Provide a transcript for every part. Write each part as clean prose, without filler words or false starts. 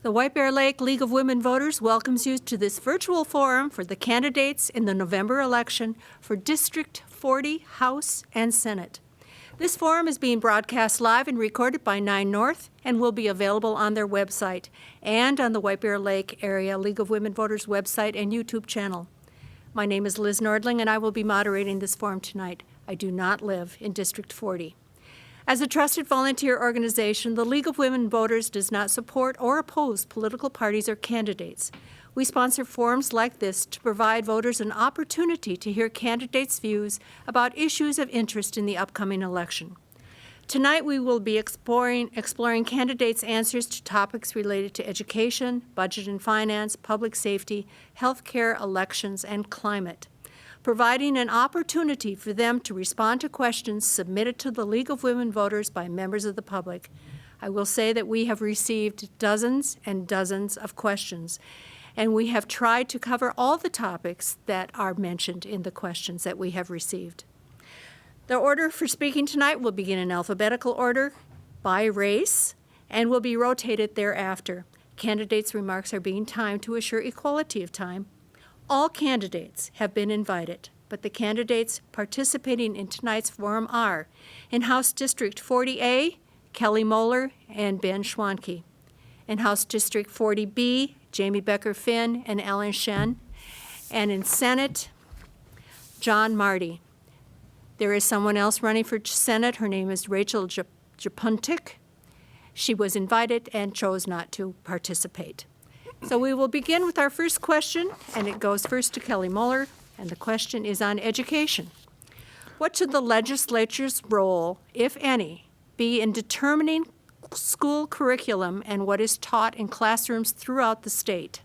The White Bear Lake League of Women Voters welcomes you to this virtual forum for the candidates in the November election for District 40 House and Senate. This forum is being broadcast live and recorded by 9 North and will be available on their website and on the White Bear Lake Area League of Women Voters website and YouTube channel. My name is Liz Nordling and I will be moderating this forum tonight. I do not live in District 40. As a trusted volunteer organization, the League of Women Voters does not support or oppose political parties or candidates. We sponsor forums like this to provide voters an opportunity to hear candidates' views about issues of interest in the upcoming election. Tonight we will be exploring candidates' answers to topics related to education, budget and finance, public safety, healthcare, elections, and climate, providing an opportunity for them to respond to questions submitted to the League of Women Voters by members of the public. I will say that we have received dozens and dozens of questions, and we have tried to cover all the topics that are mentioned in the questions that we have received. The order for speaking tonight will begin in alphabetical order by race and will be rotated thereafter. Candidates' remarks are being timed to assure equality of time. All candidates have been invited, but the candidates participating in tonight's forum are, in House District 40A, Kelly Moeller and Ben Schwanke. In House District 40B, Jamie Becker-Finn and Ellen Shen. And in Senate, John Marty. There is someone else running for Senate. Her name is Rachel Japuntik. She was invited and chose not to participate. So we will begin with our first question, and it goes first to Kelly Moeller, and the question is on education. What should the legislature's role, if any, be in determining school curriculum and what is taught in classrooms throughout the state?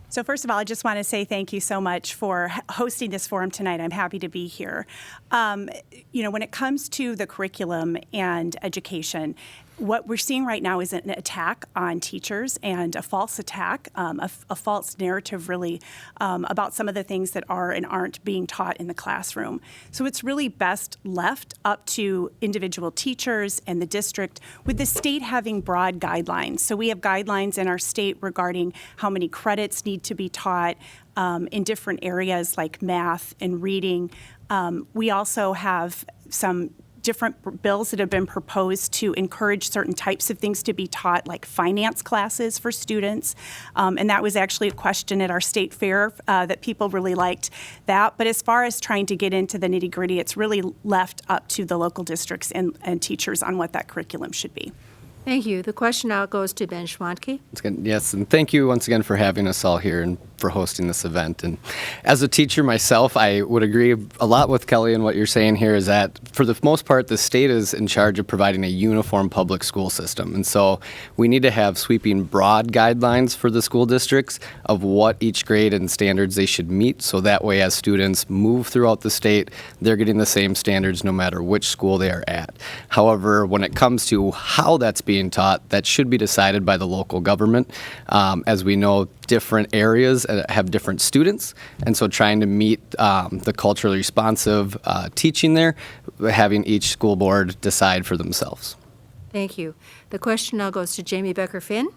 So first of all, I just want to say thank you so much for hosting this forum tonight. I'm happy to be here. When it comes to the curriculum and education, what we're seeing right now is an attack on teachers and a false attack, a false narrative really about some of the things that are and aren't being taught in the classroom. So it's really best left up to individual teachers and the district, with the state having broad guidelines. So we have guidelines in our state regarding how many credits need to be taught in different areas like math and reading. We also have some different bills that have been proposed to encourage certain types of things to be taught, like finance classes for students. And that was actually a question at our state fair that people really liked that. But as far as trying to get into the nitty-gritty, it's really left up to the local districts and teachers on what that curriculum should be. Thank you. The question now goes to Ben Schwanke. Yes, and thank you once again for having us all here and for hosting this event. And as a teacher myself, I would agree a lot with Kelly and what you're saying here is that for the most part, the state is in charge of providing a uniform public school system. And so we need to have sweeping broad guidelines for the school districts of what each grade and standards they should meet. So that way, as students move throughout the state, they're getting the same standards no matter which school they are at. However, when it comes to how that's being taught, that should be decided by the local government. As we know, different areas have different students, and so trying to meet the culturally responsive teaching there, having each school board decide for themselves. Thank you. The question now goes to Jamie Becker-Finn.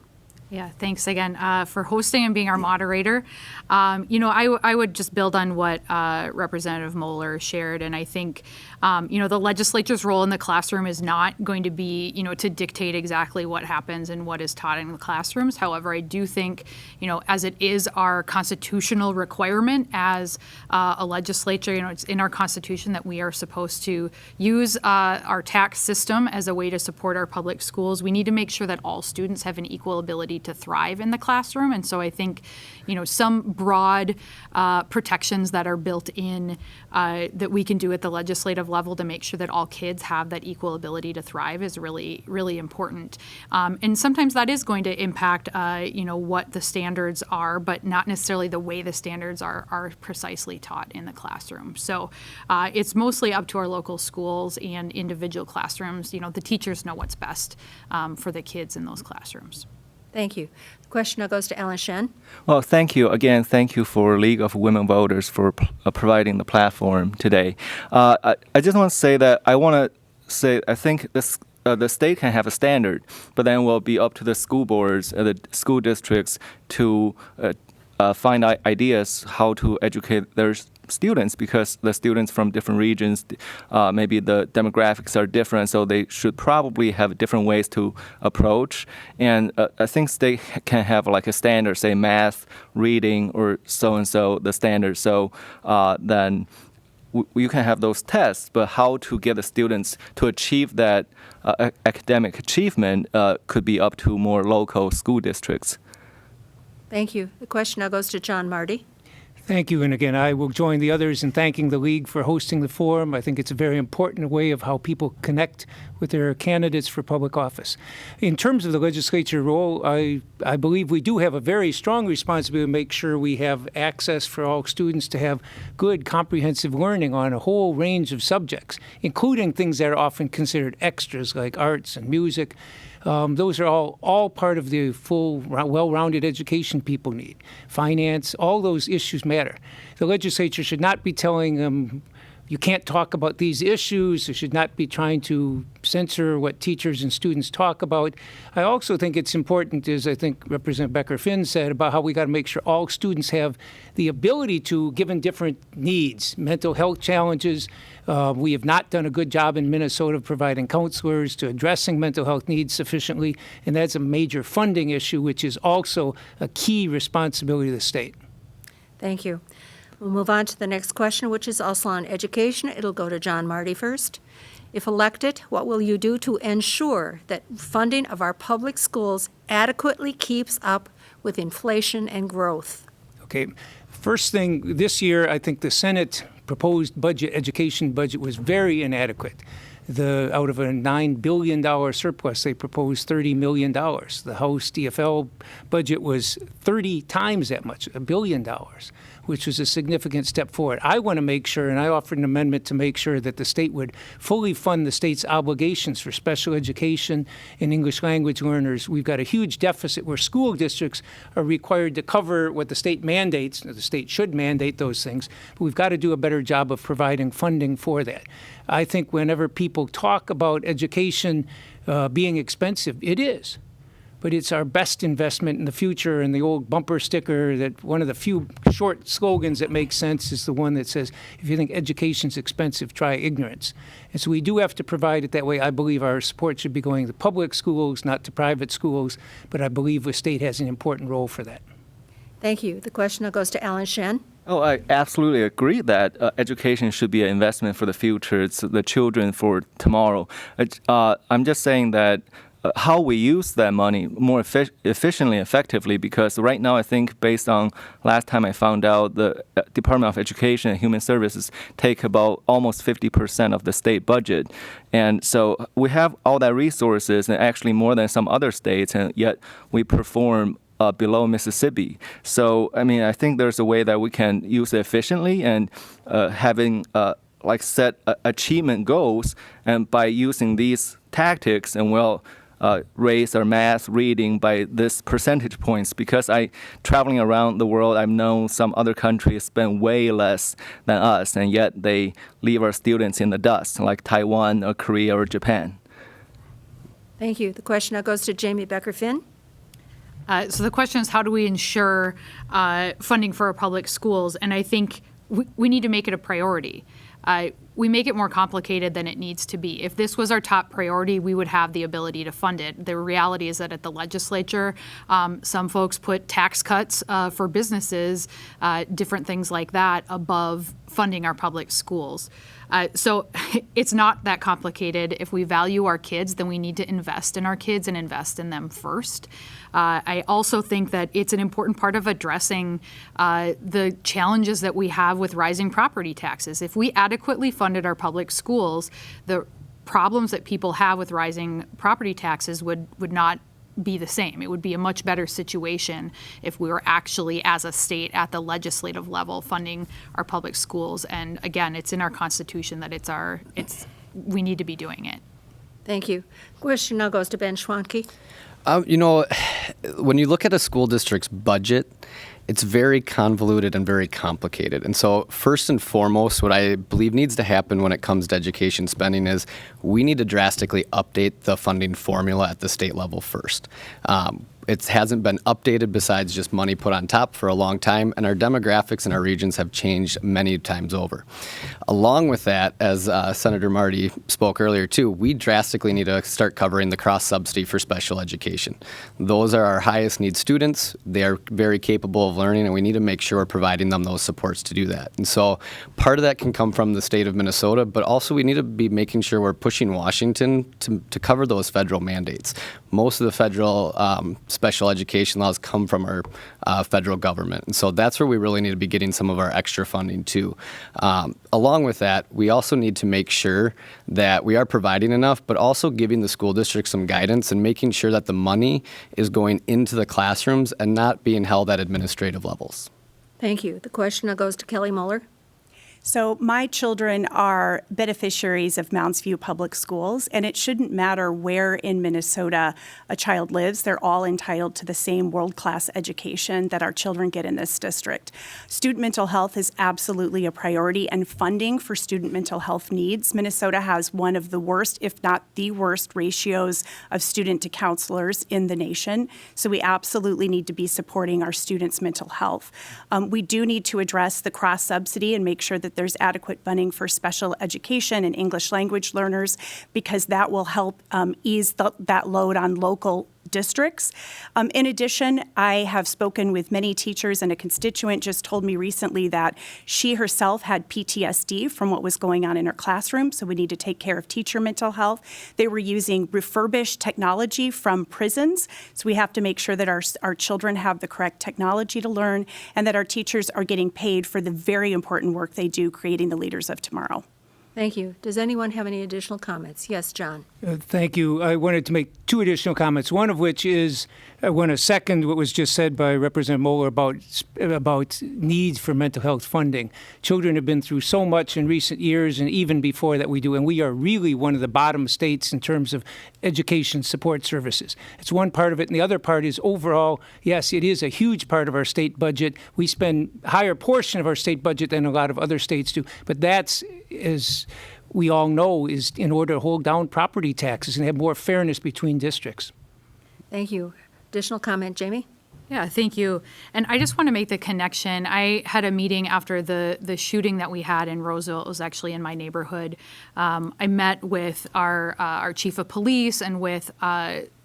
Yeah, thanks again for hosting and being our moderator. I would just build on what Representative Moeller shared, and I think, the legislature's role in the classroom is not going to be, to dictate exactly what happens and what is taught in the classrooms. However, I do think, as it is our constitutional requirement as a legislature, it's in our Constitution that we are supposed to use our tax system as a way to support our public schools. We need to make sure that all students have an equal ability to thrive in the classroom. And so I think, some broad protections that are built in that we can do at the legislative level to make sure that all kids have that equal ability to thrive is really, really important. And sometimes that is going to impact, what the standards are, but not necessarily the way the standards are precisely taught in the classroom. So it's mostly up to our local schools and individual classrooms. The teachers know what's best for the kids in those classrooms. Thank you. The question now goes to Ellen Shen. Well, thank you. Again, thank you for League of Women Voters for providing the platform today. I just want to say that I think this the state can have a standard, but then it will be up to the school boards, the school districts to find ideas how to educate their students, because the students from different regions, maybe the demographics are different, so they should probably have different ways to approach. And I think state can have like a standard, say math, reading, or so-and-so, the standard. So then you can have those tests, but how to get the students to achieve that academic achievement could be up to more local school districts. Thank you. The question now goes to John Marty. Thank you. And again, I will join the others in thanking the League for hosting the forum. I think it's a very important way of how people connect with their candidates for public office. In terms of the legislature role, I believe we do have a very strong responsibility to make sure we have access for all students to have good, comprehensive learning on a whole range of subjects, including things that are often considered extras like arts and music. Those are all part of the full, well-rounded education people need. Finance, all those issues matter. The legislature should not be telling them, you can't talk about these issues. They should not be trying to censor what teachers and students talk about. I also think it's important, as I think Representative Becker-Finn said, about how we got to make sure all students have the ability to, given different needs, mental health challenges. We have not done a good job in Minnesota providing counselors to addressing mental health needs sufficiently, and that's a major funding issue, which is also a key responsibility of the state. Thank you. We'll move on to the next question, which is also on education. It'll go to John Marty first. If elected, what will you do to ensure that funding of our public schools adequately keeps up with inflation and growth? Okay. First thing, this year, I think the Senate proposed education budget was very inadequate. Out of a $9 billion surplus, they proposed $30 million. The House DFL budget was 30 times that much, $1 billion, which was a significant step forward. I want to make sure, and I offered an amendment to make sure that the state would fully fund the state's obligations for special education and English language learners. We've got a huge deficit where school districts are required to cover what the state mandates. The state should mandate those things, but we've got to do a better job of providing funding for that. I think whenever people talk about education being expensive, it is. But it's our best investment in the future. And the old bumper sticker, that one of the few short slogans that makes sense, is the one that says, if you think education's expensive, try ignorance. And so we do have to provide it that way. I believe our support should be going to public schools, not to private schools. But I believe the state has an important role for that. Thank you. The question now goes to Alan Shen. Oh, I absolutely agree that education should be an investment for the future. It's the children for tomorrow. I'm just saying that how we use that money more efficiently, effectively, because right now I think based on last time I found out, the Department of Education and Human Services take about almost 50% of the state budget. And so we have all that resources, and actually more than some other states, and yet we perform below Mississippi. So, I mean, I think there's a way that we can use it efficiently, and having set achievement goals, and by using these tactics, and raise our math reading by this percentage points. Because traveling around the world, I've known some other countries spend way less than us, and yet they leave our students in the dust, like Taiwan or Korea or Japan. Thank you. The question now goes to Jamie Becker-Finn. So the question is, how do we ensure funding for our public schools? And I think we need to make it a priority. We make it more complicated than it needs to be. If this was our top priority, we would have the ability to fund it. The reality is that at the legislature, some folks put tax cuts for businesses, different things like that, above funding our public schools. So it's not that complicated. If we value our kids, then we need to invest in our kids and invest in them first. I also think that it's an important part of addressing the challenges that we have with rising property taxes. If we adequately funded our public schools, the problems that people have with rising property taxes would not be the same. It would be a much better situation if we were actually, as a state, at the legislative level, funding our public schools. And again, it's in our Constitution that we need to be doing it. Thank you. Question now goes to Ben Schwanke. when you look at a school district's budget, it's very convoluted and very complicated. And so first and foremost, what I believe needs to happen when it comes to education spending is we need to drastically update the funding formula at the state level first. It hasn't been updated besides just money put on top for a long time, and our demographics in our regions have changed many times over. Along with that, as Senator Marty spoke earlier too, we drastically need to start covering the cross-subsidy for special education. Those are our highest need students. They are very capable of learning, and we need to make sure we're providing them those supports to do that. And so part of that can come from the state of Minnesota, but also we need to be making sure we're pushing Washington to cover those federal mandates. Most of the federal special education laws come from our federal government. And so that's where we really need to be getting some of our extra funding too. Along with that, we also need to make sure that we are providing enough, but also giving the school district some guidance and making sure that the money is going into the classrooms and not being held at administrative levels. Thank you. The question now goes to Kelly Moeller. So my children are beneficiaries of Mounds View Public Schools, and it shouldn't matter where in Minnesota a child lives. They're all entitled to the same world-class education that our children get in this district. Student mental health is absolutely a priority, and funding for student mental health needs. Minnesota has one of the worst, if not the worst, ratios of student to counselors in the nation. So we absolutely need to be supporting our students' mental health. We do need to address the cross-subsidy and make sure that there's adequate funding for special education and English language learners, because that will help ease that load on local districts. In addition, I have spoken with many teachers, and a constituent just told me recently that she herself had PTSD from what was going on in her classroom, so we need to take care of teacher mental health. They were using refurbished technology from prisons, so we have to make sure that our children have the correct technology to learn, and that our teachers are getting paid for the very important work they do creating the leaders of tomorrow. Thank you. Does anyone have any additional comments? Yes, John. Thank you. I wanted to make two additional comments, one of which is I want to second what was just said by Representative Moeller about needs for mental health funding. Children have been through so much in recent years and even before that we do, and we are really one of the bottom states in terms of education support services. It's one part of it, and the other part is overall, yes, it is a huge part of our state budget. We spend a higher portion of our state budget than a lot of other states do, but that's, as we all know, is in order to hold down property taxes and have more fairness between districts. Thank you. Additional comment, Jamie? Yeah, thank you. And I just want to make the connection. I had a meeting after the shooting that we had in Roseville. It was actually in my neighborhood. I met with our chief of police and with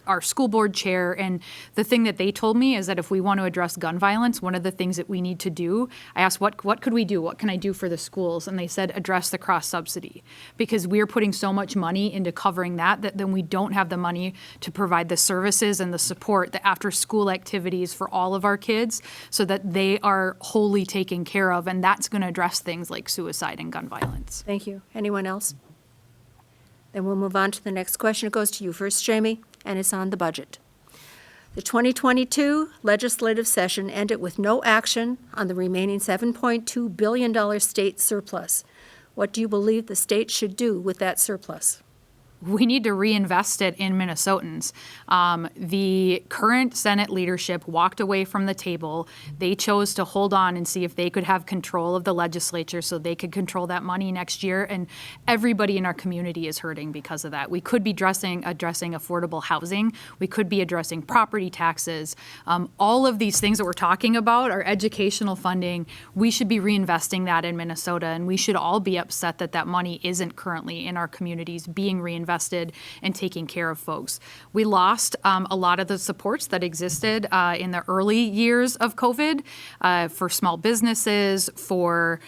our school board chair, and the thing that they told me is that if we want to address gun violence, one of the things that we need to do, I asked, what could we do? What can I do for the schools? And they said, address the cross-subsidy, because we're putting so much money into covering that then we don't have the money to provide the services and the support, the after-school activities for all of our kids so that they are wholly taken care of, and that's going to address things like suicide and gun violence. Thank you. Anyone else? Then we'll move on to the next question. It goes to you first, Jamie, and it's on the budget. The 2022 legislative session ended with no action on the remaining $7.2 billion state surplus. What do you believe the state should do with that surplus? We need to reinvest it in Minnesotans. The current Senate leadership walked away from the table. They chose to hold on and see if they could have control of the legislature so they could control that money next year. And everybody in our community is hurting because of that. We could be addressing affordable housing. We could be addressing property taxes. All of these things that we're talking about, our educational funding, we should be reinvesting that in Minnesota. And we should all be upset that that money isn't currently in our communities being reinvested and taking care of folks. We lost a lot of the supports that existed in the early years of COVID for small businesses, for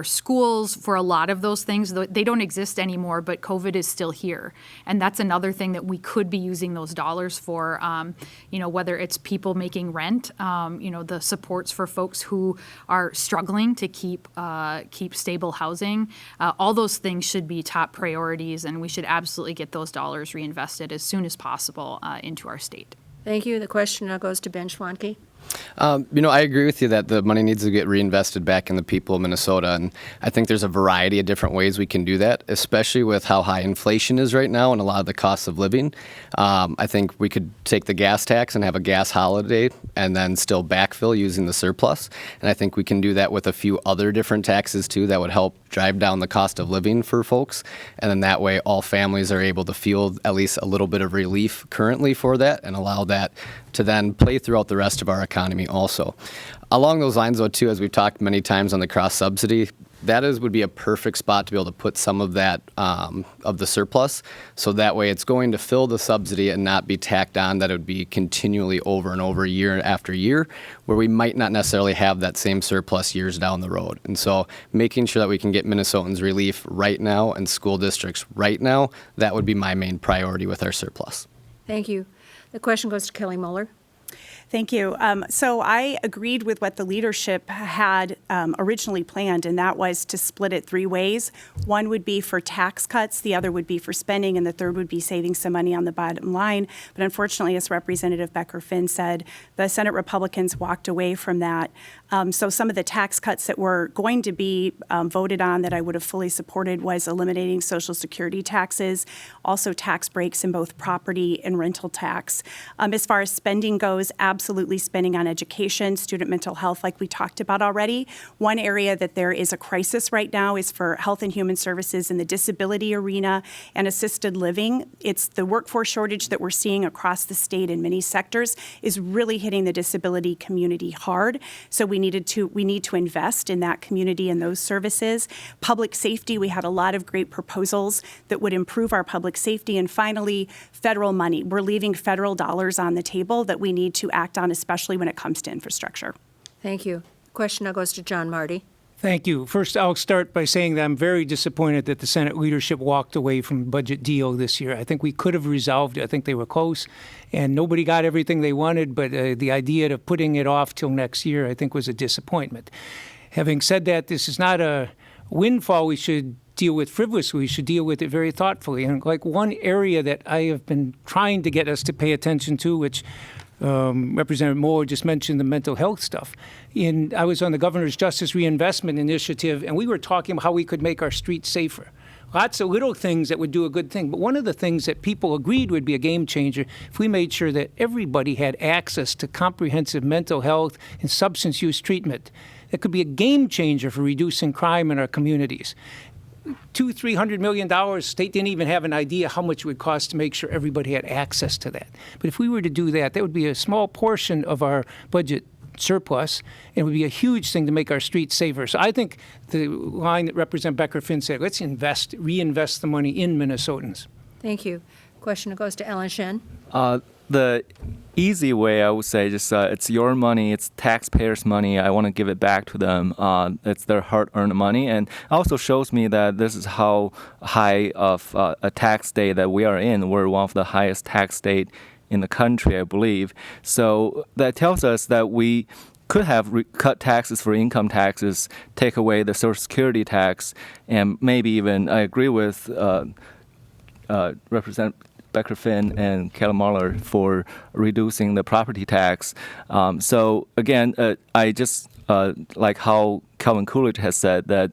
schools, for a lot of those things. They don't exist anymore, but COVID is still here. And that's another thing that we could be using those dollars for, whether it's people making rent, the supports for folks who are struggling to keep stable housing. All those things should be top priorities, and we should absolutely get those dollars reinvested as soon as possible into our state. Thank you. The question now goes to Ben Schwanke. I agree with you that the money needs to get reinvested back in the people of Minnesota, and I think there's a variety of different ways we can do that, especially with how high inflation is right now and a lot of the costs of living. I think we could take the gas tax and have a gas holiday and then still backfill using the surplus, and I think we can do that with a few other different taxes too that would help drive down the cost of living for folks, and then that way all families are able to feel at least a little bit of relief currently for that and allow that to then play throughout the rest of our economy also. Along those lines, though, too, as we've talked many times on the cross-subsidy, would be a perfect spot to be able to put some of that of the surplus, so that way it's going to fill the subsidy and not be tacked on that it would be continually over and over year after year, where we might not necessarily have that same surplus years down the road. And so making sure that we can get Minnesotans relief right now and school districts right now, that would be my main priority with our surplus. Thank you. The question goes to Kelly Moeller. Thank you. So I agreed with what the leadership had originally planned, and that was to split it three ways. One would be for tax cuts, the other would be for spending, and the third would be saving some money on the bottom line. But unfortunately, as Representative Becker-Finn said, the Senate Republicans walked away from that. So some of the tax cuts that were going to be voted on that I would have fully supported was eliminating Social Security taxes, also tax breaks in both property and rental tax. As far as spending goes, absolutely spending on education, student mental health, like we talked about already. One area that there is a crisis right now is for health and human services in the disability arena and assisted living. It's the workforce shortage that we're seeing across the state in many sectors is really hitting the disability community hard. So we need to invest in that community and those services. Public safety, we had a lot of great proposals that would improve our public safety. And finally, federal money. We're leaving federal dollars on the table that we need to act on, especially when it comes to infrastructure. Thank you. Question now goes to John Marty. Thank you. First, I'll start by saying that I'm very disappointed that the Senate leadership walked away from the budget deal this year. I think we could have resolved it. I think they were close, and nobody got everything they wanted, but the idea of putting it off till next year, I think, was a disappointment. Having said that, this is not a windfall we should deal with frivolously. We should deal with it very thoughtfully. And like one area that I have been trying to get us to pay attention to, which Representative Moore just mentioned the mental health stuff. I was on the Governor's Justice Reinvestment Initiative, and we were talking about how we could make our streets safer. Lots of little things that would do a good thing. But one of the things that people agreed would be a game changer if we made sure that everybody had access to comprehensive mental health and substance use treatment. That could be a game changer for reducing crime in our communities. $200-300 million, state didn't even have an idea how much it would cost to make sure everybody had access to that. But if we were to do that, that would be a small portion of our budget surplus, and it would be a huge thing to make our streets safer. So I think the line that Representative Becker-Finn said, let's reinvest the money in Minnesotans. Thank you. Question goes to Ellen Shen. The easy way, I would say, just it's your money, it's taxpayers' money. I want to give it back to them. It's their hard-earned money, and also shows me that this is how high of a tax state that we are in. We're one of the highest tax state in the country, I believe. So that tells us that we could have cut taxes for income taxes, take away the Social Security tax, and maybe even, I agree with Representative Becker-Finn and Kelly Moeller for reducing the property tax. So again, I just like how Calvin Coolidge has said that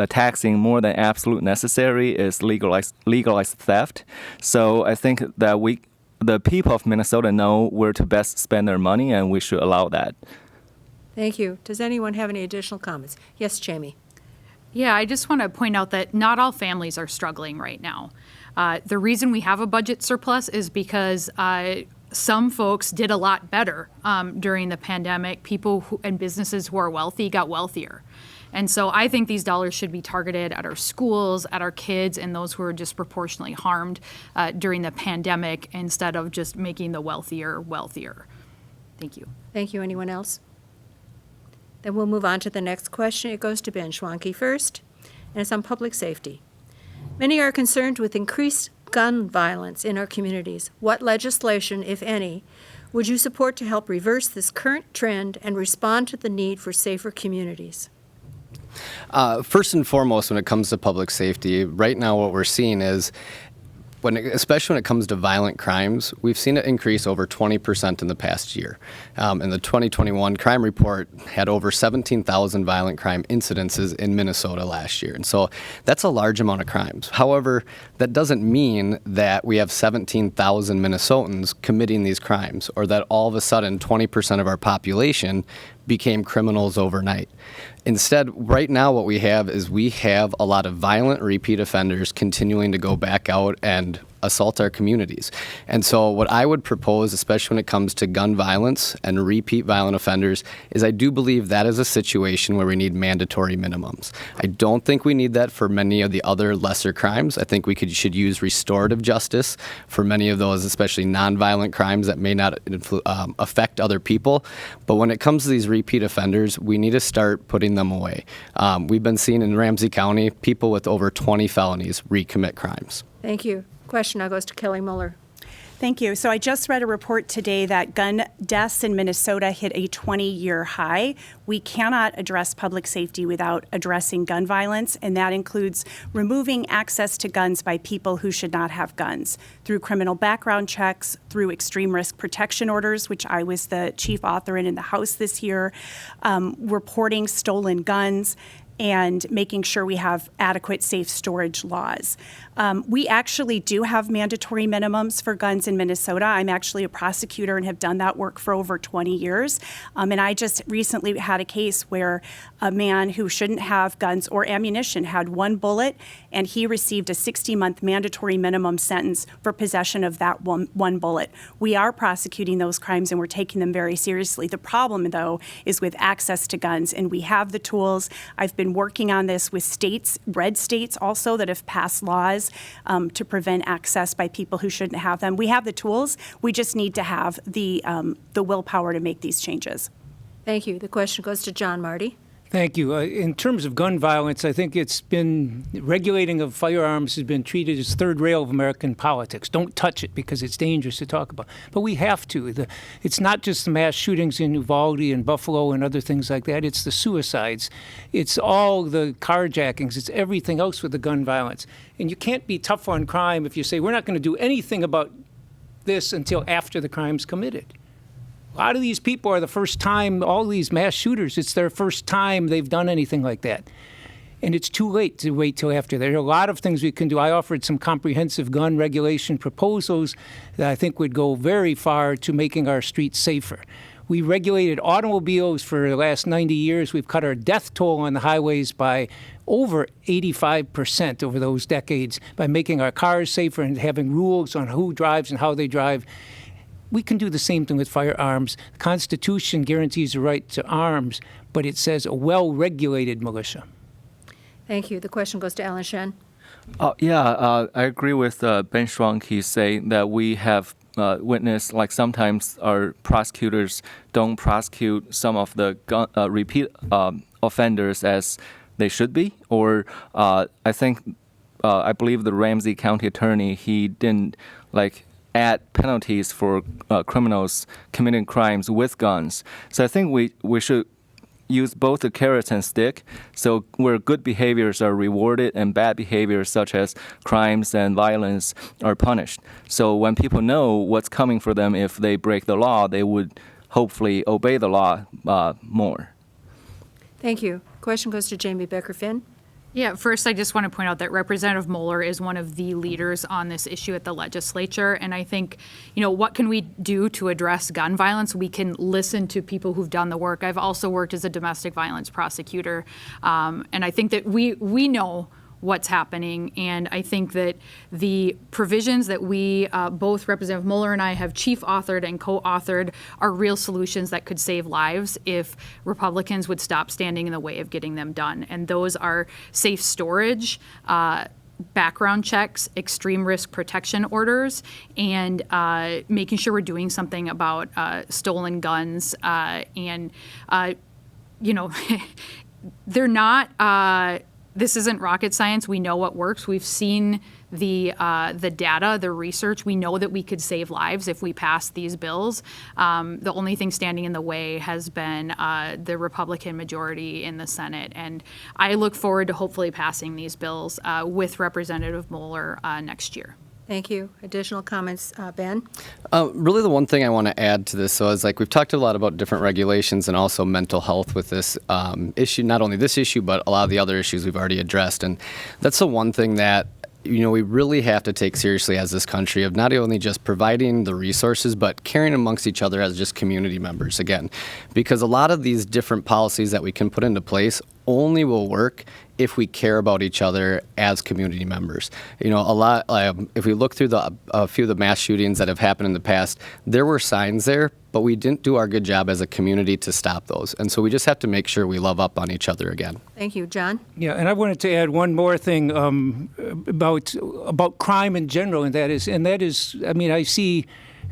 taxing more than absolute necessary is legalized theft. So I think that the people of Minnesota know where to best spend their money, and we should allow that. Thank you. Does anyone have any additional comments? Yes, Jamie. Yeah, I just want to point out that not all families are struggling right now. The reason we have a budget surplus is because some folks did a lot better during the pandemic. People and businesses who are wealthy got wealthier. And so I think these dollars should be targeted at our schools, at our kids, and those who are disproportionately harmed during the pandemic instead of just making the wealthier wealthier. Thank you. Thank you. Anyone else? Then we'll move on to the next question. It goes to Ben Schwanke first, and it's on public safety. Many are concerned with increased gun violence in our communities. What legislation, if any, would you support to help reverse this current trend and respond to the need for safer communities? First and foremost, when it comes to public safety, right now what we're seeing is especially when it comes to violent crimes, we've seen it increase over 20% in the past year. And the 2021 crime report had over 17,000 violent crime incidences in Minnesota last year. And so that's a large amount of crimes. However, that doesn't mean that we have 17,000 Minnesotans committing these crimes, or that all of a sudden 20% of our population became criminals overnight. Instead, right now what we have is we have a lot of violent repeat offenders continuing to go back out and assault our communities. And so what I would propose, especially when it comes to gun violence and repeat violent offenders, is I do believe that is a situation where we need mandatory minimums. I don't think we need that for many of the other lesser crimes. I think we should use restorative justice for many of those, especially nonviolent crimes that may not affect other people. But when it comes to these repeat offenders, we need to start putting them away. We've been seeing in Ramsey County people with over 20 felonies recommit crimes. Thank you. Question now goes to Kelly Muller. Thank you. So I just read a report today that gun deaths in Minnesota hit a 20-year high. We cannot address public safety without addressing gun violence, and that includes removing access to guns by people who should not have guns through criminal background checks, through extreme risk protection orders, which I was the chief author in the House this year, reporting stolen guns, and making sure we have adequate safe storage laws. We actually do have mandatory minimums for guns in Minnesota. I'm actually a prosecutor and have done that work for over 20 years. And I just recently had a case where a man who shouldn't have guns or ammunition had one bullet, and he received a 60-month mandatory minimum sentence for possession of that one bullet. We are prosecuting those crimes, and we're taking them very seriously. The problem, though, is with access to guns, and we have the tools. I've been working on this with states, red states also, that have passed laws to prevent access by people who shouldn't have them. We have the tools. We just need to have the willpower to make these changes. Thank you. The question goes to John Marty. Thank you. In terms of gun violence, I think it's been regulating of firearms has been treated as third rail of American politics. Don't touch it because it's dangerous to talk about. But we have to. It's not just the mass shootings in Uvalde and Buffalo and other things like that. It's the suicides. It's all the carjackings. It's everything else with the gun violence. And you can't be tough on crime if you say, we're not going to do anything about this until after the crime's committed. A lot of these people are the first time, all these mass shooters, it's their first time they've done anything like that. And it's too late to wait till after. There are a lot of things we can do. I offered some comprehensive gun regulation proposals that I think would go very far to making our streets safer. We regulated automobiles for the last 90 years. We've cut our death toll on the highways by over 85% over those decades by making our cars safer and having rules on who drives and how they drive. We can do the same thing with firearms. The Constitution guarantees the right to arms, but it says a well-regulated militia. Thank you. The question goes to Alan Shen. I agree with Ben Schwanke saying that we have witnessed, like sometimes our prosecutors don't prosecute some of the repeat offenders as they should be, or I believe the Ramsey County attorney, he didn't add penalties for criminals committing crimes with guns. So I think we should use both the carrot and stick, so where good behaviors are rewarded and bad behaviors such as crimes and violence are punished. So when people know what's coming for them if they break the law, they would hopefully obey the law more. Thank you. Question goes to Jamie Becker-Finn. Yeah, first, I just want to point out that Representative Moeller is one of the leaders on this issue at the legislature. And I think, what can we do to address gun violence? We can listen to people who've done the work. I've also worked as a domestic violence prosecutor. And I think that we know what's happening. And I think that the provisions that we, both Representative Moeller and I, have chief authored and co-authored are real solutions that could save lives if Republicans would stop standing in the way of getting them done. And those are safe storage, background checks, extreme risk protection orders, and making sure we're doing something about stolen guns. They're not... This isn't rocket science. We know what works. We've seen the data, the research. We know that we could save lives if we pass these bills. The only thing standing in the way has been the Republican majority in the Senate. And I look forward to hopefully passing these bills with Representative Moeller next year. Thank you. Additional comments, Ben? Really, the one thing I want to add to this, so is like we've talked a lot about different regulations and also mental health with this issue, not only this issue, but a lot of the other issues we've already addressed. And that's the one thing that we really have to take seriously as this country of not only just providing the resources, but caring amongst each other as just community members again. Because a lot of these different policies that we can put into place only will work if we care about each other as community members. A lot, if we look through a few of the mass shootings that have happened in the past, there were signs there, but we didn't do our good job as a community to stop those. And so we just have to make sure we love up on each other again. Thank you. John? Yeah, and I wanted to add one more thing about crime in general, and that is, I see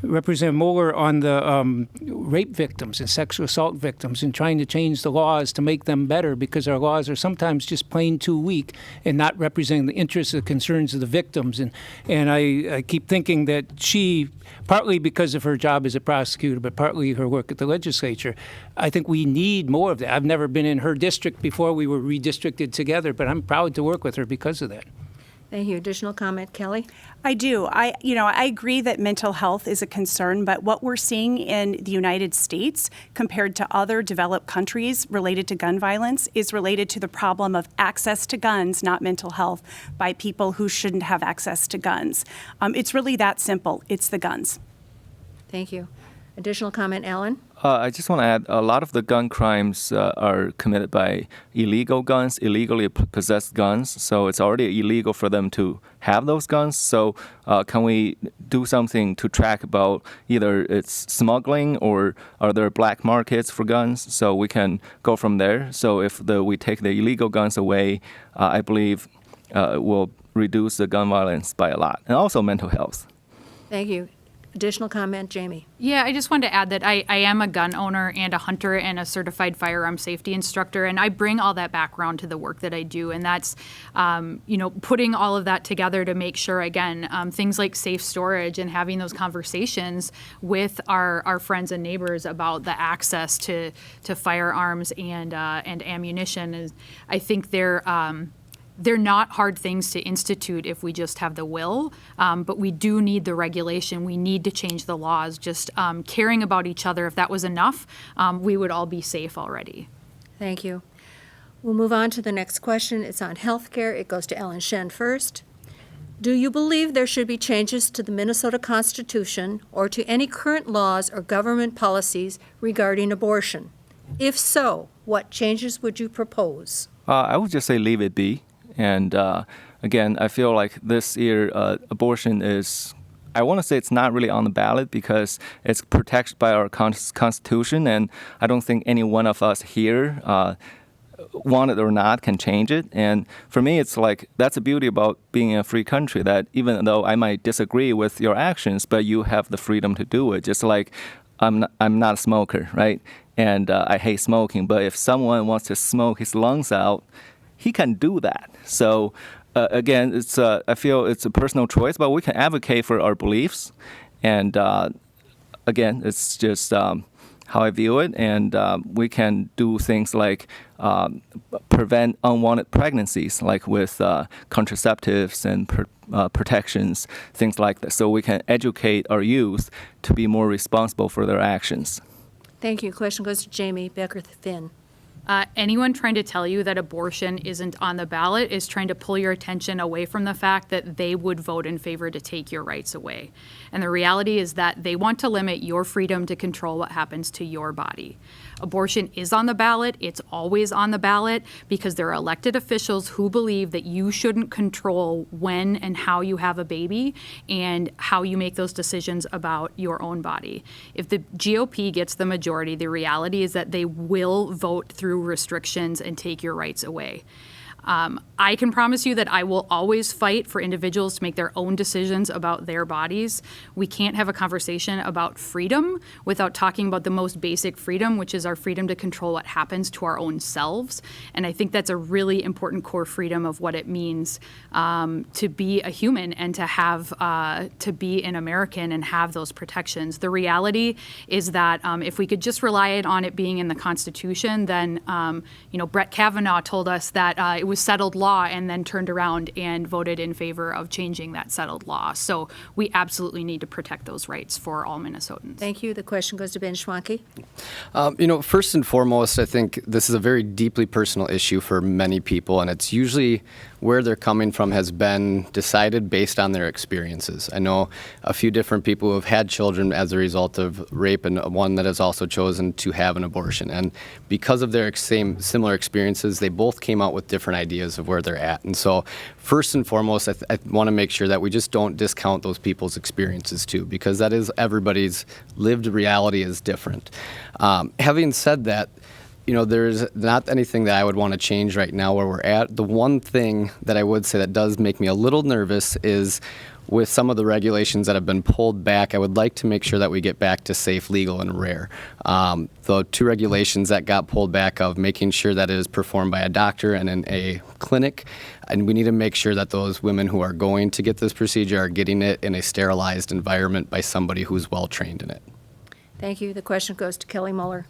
Representative Moeller on the rape victims and sexual assault victims and trying to change the laws to make them better because our laws are sometimes just plain too weak and not representing the interests and concerns of the victims. And I keep thinking that she, partly because of her job as a prosecutor, but partly her work at the legislature, I think we need more of that. I've never been in her district before. We were redistricted together, but I'm proud to work with her because of that. Thank you. Additional comment, Kelly? I do. I agree that mental health is a concern, but what we're seeing in the United States compared to other developed countries related to gun violence is related to the problem of access to guns, not mental health, by people who shouldn't have access to guns. It's really that simple. It's the guns. Thank you. Additional comment, Alan? I just want to add, a lot of the gun crimes are committed by illegal guns, illegally possessed guns. So it's already illegal for them to have those guns. So can we do something to track about either it's smuggling or are there black markets for guns? So we can go from there. So if we take the illegal guns away, I believe it will reduce the gun violence by a lot. And also mental health. Thank you. Additional comment, Jamie? Yeah, I just wanted to add that I am a gun owner and a hunter and a certified firearm safety instructor, and I bring all that background to the work that I do, and that's, putting all of that together to make sure, again, things like safe storage and having those conversations with our friends and neighbors about the access to firearms and ammunition. And I think they're not hard things to institute if we just have the will, but we do need the regulation. We need to change the laws. Just caring about each other, if that was enough, we would all be safe already. Thank you. We'll move on to the next question. It's on health care. It goes to Ellen Shen first. Do you believe there should be changes to the Minnesota Constitution or to any current laws or government policies regarding abortion? If so, what changes would you propose? I would just say leave it be. And again, I feel like this year abortion is, I want to say it's not really on the ballot because it's protected by our Constitution, and I don't think any one of us here, want it or not, can change it. And for me, it's like that's the beauty about being in a free country, that even though I might disagree with your actions, but you have the freedom to do it. Just like I'm not a smoker, right? And I hate smoking, but if someone wants to smoke his lungs out, he can do that. So again, it's I feel it's a personal choice, but we can advocate for our beliefs. And again, it's just how I view it. And we can do things like prevent unwanted pregnancies, like with contraceptives and protections, things like that. So we can educate our youth to be more responsible for their actions. Thank you. Question goes to Jamie Becker-Finn. Anyone trying to tell you that abortion isn't on the ballot is trying to pull your attention away from the fact that they would vote in favor to take your rights away. And the reality is that they want to limit your freedom to control what happens to your body. Abortion is on the ballot. It's always on the ballot because there are elected officials who believe that you shouldn't control when and how you have a baby and how you make those decisions about your own body. If the GOP gets the majority, the reality is that they will vote through restrictions and take your rights away. I can promise you that I will always fight for individuals to make their own decisions about their bodies. We can't have a conversation about freedom without talking about the most basic freedom, which is our freedom to control what happens to our own selves. And I think that's a really important core freedom of what it means to be a human and to have to be an American and have those protections. The reality is that if we could just rely on it being in the Constitution, then Brett Kavanaugh told us that it was settled long law and then turned around and voted in favor of changing that settled law. So we absolutely need to protect those rights for all Minnesotans. Thank you. The question goes to Ben Schwanke. First and foremost, I think this is a very deeply personal issue for many people, and it's usually where they're coming from has been decided based on their experiences. I know a few different people who have had children as a result of rape, and one that has also chosen to have an abortion. And because of their similar experiences, they both came out with different ideas of where they're at. And so first and foremost, I want to make sure that we just don't discount those people's experiences too, because that is everybody's lived reality is different. Having said that, there's not anything that I would want to change right now where we're at. The one thing that I would say that does make me a little nervous is with some of the regulations that have been pulled back, I would like to make sure that we get back to safe, legal, and rare. The two regulations that got pulled back of making sure that it is performed by a doctor and in a clinic, and we need to make sure that those women who are going to get this procedure are getting it in a sterilized environment by somebody who's well-trained in it. Thank you. The question goes to Kelly Muller.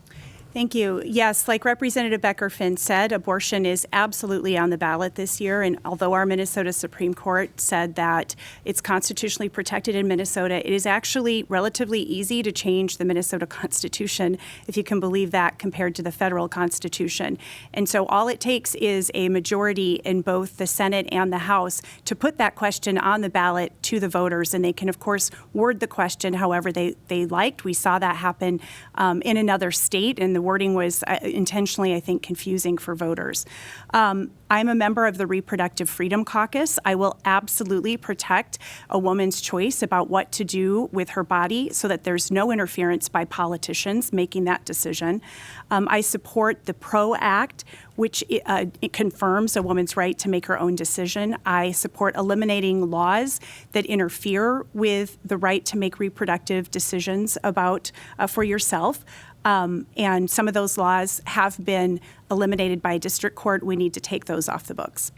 Thank you. Yes, like Representative Becker-Finn said, abortion is absolutely on the ballot this year. And although our Minnesota Supreme Court said that it's constitutionally protected in Minnesota, it is actually relatively easy to change the Minnesota Constitution, if you can believe that, compared to the federal Constitution. And so all it takes is a majority in both the Senate and the House to put that question on the ballot to the voters. And they can, of course, word the question however they liked. We saw that happen in another state, and the wording was intentionally, I think, confusing for voters. I'm a member of the Reproductive Freedom Caucus. I will absolutely protect a woman's choice about what to do with her body so that there's no interference by politicians making that decision. I support the PRO Act, which it confirms a woman's right to make her own decision. I support eliminating laws that interfere with the right to make reproductive decisions about for yourself. And some of those laws have been eliminated by district court. We need to take those off the books.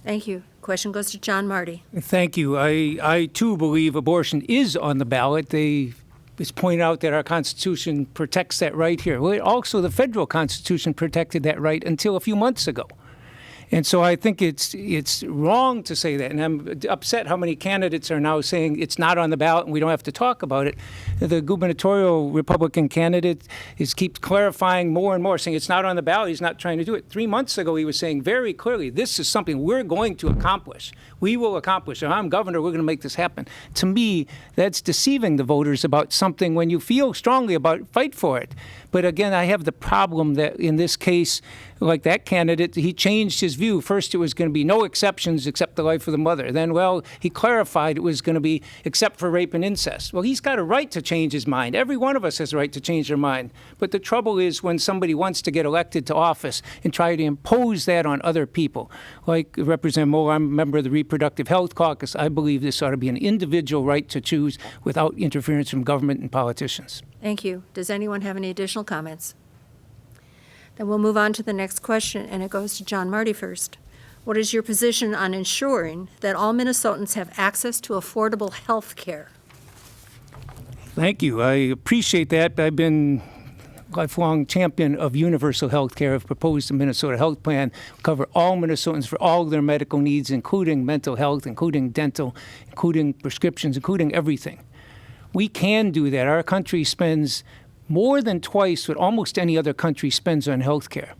Thank you. Question goes to John Marty. Thank you. I too believe abortion is on the ballot. It's pointed out that our Constitution protects that right here. Well, also, the federal Constitution protected that right until a few months ago. And so I think it's wrong to say that. And I'm upset how many candidates are now saying it's not on the ballot and we don't have to talk about it. The gubernatorial Republican candidate keeps clarifying more and more, saying it's not on the ballot. He's not trying to do it. 3 months ago, he was saying very clearly, this is something we're going to accomplish. We will accomplish. If I'm governor, we're going to make this happen. To me, that's deceiving the voters about something when you feel strongly about it, fight for it. But again, I have the problem that in this case, like that candidate, he changed his view. First, it was going to be no exceptions except the life of the mother. Then, he clarified it was going to be except for rape and incest. Well, he's got a right to change his mind. Every one of us has a right to change their mind. But the trouble is when somebody wants to get elected to office and try to impose that on other people. Like Representative Moore, I'm a member of the Reproductive Health Caucus. I believe this ought to be an individual right to choose without interference from government and politicians. Thank you. Does anyone have any additional comments? Then we'll move on to the next question, and it goes to John Marty first. What is your position on ensuring that all Minnesotans have access to affordable health care? Thank you. I appreciate that. I've been a lifelong champion of universal health care. I've proposed a Minnesota health plan, cover all Minnesotans for all their medical needs, including mental health, including dental, including prescriptions, including everything. We can do that. Our country spends more than twice what almost any other country spends on health care.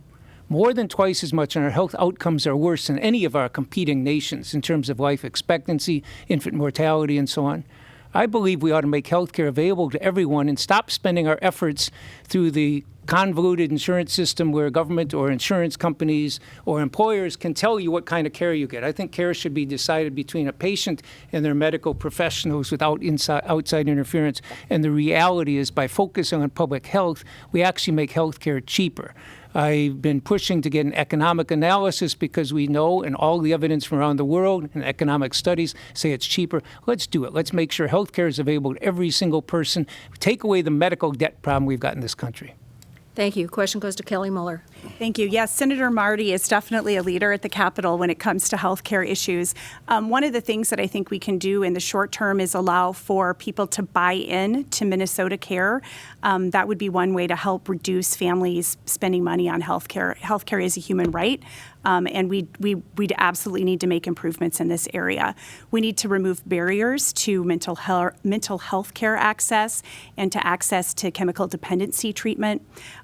More than twice as much, and our health outcomes are worse than any of our competing nations in terms of life expectancy, infant mortality, and so on. I believe we ought to make health care available to everyone and stop spending our efforts through the convoluted insurance system where government or insurance companies or employers can tell you what kind of care you get. I think care should be decided between a patient and their medical professionals without outside interference. And the reality is by focusing on public health, we actually make health care cheaper. I've been pushing to get an economic analysis because we know, and all the evidence from around the world and economic studies say it's cheaper. Let's do it. Let's make sure health care is available to every single person. Take away the medical debt problem we've got in this country. Thank you. Question goes to Kelly Muller. Thank you. Yes, Senator Marty is definitely a leader at the Capitol when it comes to health care issues. One of the things that I think we can do in the short term is allow for people to buy in to Minnesota Care. That would be one way to help reduce families spending money on health care. Health care is a human right. And we absolutely need to make improvements in this area. We need to remove barriers to mental health care access and to access to chemical dependency treatment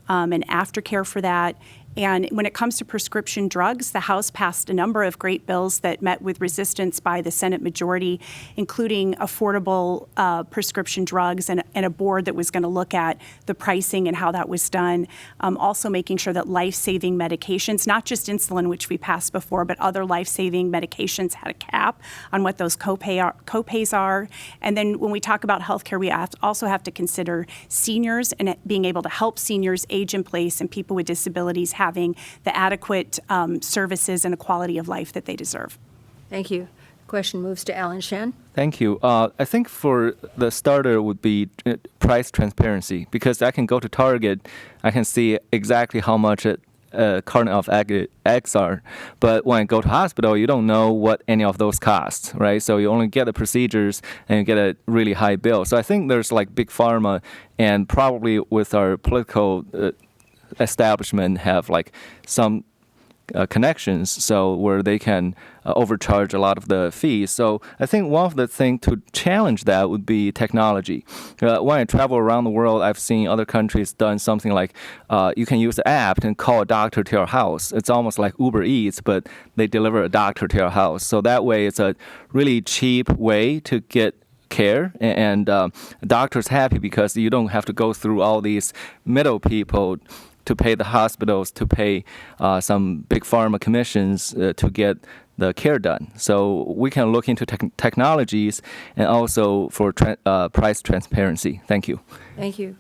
and aftercare for that. And when it comes to prescription drugs, the House passed a number of great bills that met with resistance by the Senate majority, including affordable prescription drugs and a board that was going to look at the pricing and how that was done. Also making sure that life-saving medications, not just insulin, which we passed before, but other life-saving medications had a cap on what those copays are. And then when we talk about healthcare, we also have to consider seniors and being able to help seniors age in place and people with disabilities having the adequate services and a quality of life that they deserve. Thank you. The question moves to Alan Shen. Thank you. I think for the starter would be price transparency, because I can go to Target, I can see exactly how much a carton of eggs are, but when I go to hospital, you don't know what any of those cost, right? So you only get the procedures and you get a really high bill. So I think there's like big pharma, and probably with our political establishment have like some connections, so where they can overcharge a lot of the fees. So I think one of the things to challenge that would be technology. When I travel around the world, I've seen other countries done something like you can use the app and call a doctor to your house. It's almost like Uber Eats, but they deliver a doctor to your house. So that way it's a really cheap way to get care, and doctors happy because you don't have to go through all these middle people to pay the hospitals, to pay some big pharma commissions to get the care done. So we can look into technologies and also for price transparency. Thank you. Thank you.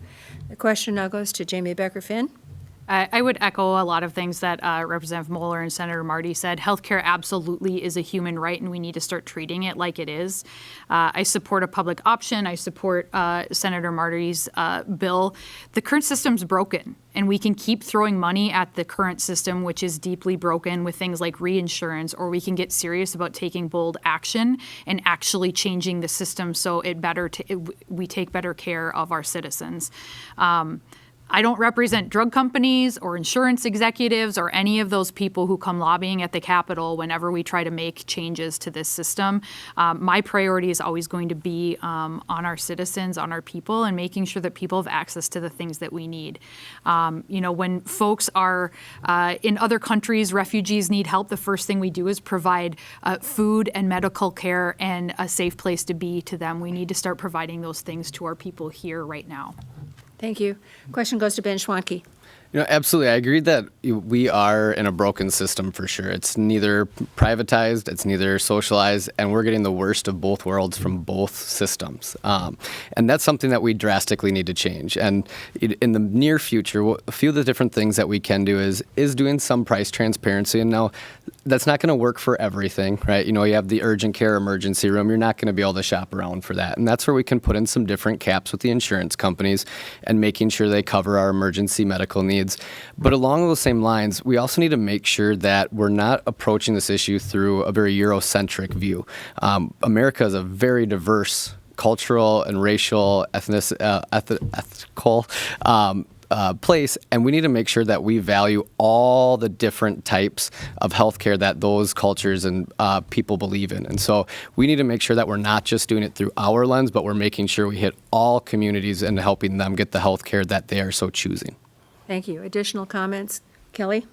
The question now goes to Jamie Becker-Finn. I would echo a lot of things that Representative Moeller and Senator Marty said. Healthcare absolutely is a human right, and we need to start treating it like it is. I support a public option. I support Senator Marty's bill. The current system's broken, and we can keep throwing money at the current system, which is deeply broken, with things like reinsurance, or we can get serious about taking bold action and actually changing the system so we take better care of our citizens. I don't represent drug companies or insurance executives or any of those people who come lobbying at the Capitol whenever we try to make changes to this system. My priority is always going to be on our citizens, on our people, and making sure that people have access to the things that we need. When folks are in other countries, refugees need help, the first thing we do is provide food and medical care and a safe place to be to them. We need to start providing those things to our people here right now. Thank you. Question goes to Ben Schwanke. Absolutely. I agree that we are in a broken system for sure. It's neither privatized, it's neither socialized, and we're getting the worst of both worlds from both systems. And that's something that we drastically need to change. And in the near future, a few of the different things that we can do is doing some price transparency. And now that's not going to work for everything, right? You have the urgent care emergency room. You're not going to be able to shop around for that. And that's where we can put in some different caps with the insurance companies and making sure they cover our emergency medical needs. But along those same lines, we also need to make sure that we're not approaching this issue through a very Eurocentric view. America is a very diverse cultural and racial, ethical place, and we need to make sure that we value all the different types of healthcare that those cultures and people believe in. And so we need to make sure that we're not just doing it through our lens, but we're making sure we hit all communities and helping them get the healthcare that they are so choosing. Thank you. Additional comments? Kelly?